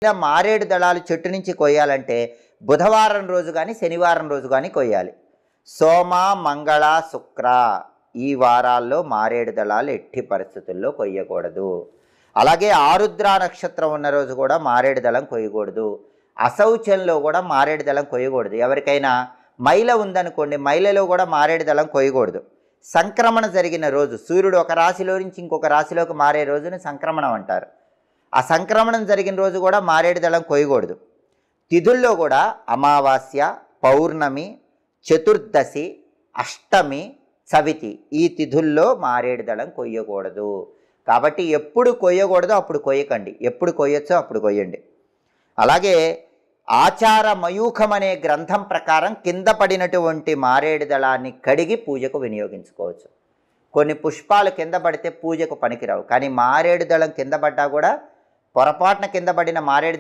ఇలా మారేడు దళాలు చెట్టు నుంచి కొయ్యాలంటే బుధవారం రోజు కానీ శనివారం రోజు కానీ కొయ్యాలి. సోమ, మంగళ, శుక్ర ఈ వారాల్లో మారేడు దళాలు ఎట్టి పరిస్థితుల్లో కొయ్యకూడదు. అలాగే ఆరుద్ర నక్షత్రం ఉన్న రోజు కూడా మారేడు దళం కొయ్యకూడదు. అశౌచంలో కూడా మారేడు దళం కొయ్యకూడదు. ఎవరికైనా మైల ఉందనుకోండి, మైలలో కూడా మారేడు దళం కొయ్యకూడదు. సంక్రమణ జరిగిన రోజు, సూర్యుడు ఒక రాశిలో నుంచి ఇంకొక రాశిలోకి మారే రోజుని సంక్రమణం అంటారు. ఆ సంక్రమణం జరిగిన రోజు కూడా మారేడు దళం కొయ్యకూడదు. తిథుల్లో కూడా అమావాస్య, పౌర్ణమి, చతుర్దశి, అష్టమి, చవితి ఈ తిథుల్లో మారేడు దళం కొయ్యకూడదు. కాబట్టి ఎప్పుడు కొయ్యకూడదో అప్పుడు కొయ్యకండి, ఎప్పుడు కొయ్యొచ్చో అప్పుడు కొయ్యండి. అలాగే ఆచార మయూఖం అనే గ్రంథం ప్రకారం కింద పడినటువంటి మారేడు దళాన్ని కడిగి పూజకు వినియోగించుకోవచ్చు. కొన్ని పుష్పాలు కింద పడితే పూజకు పనికిరావు, కానీ మారేడు దళం కింద పడ్డా కూడా పొరపాటున కింద పడిన మారేడు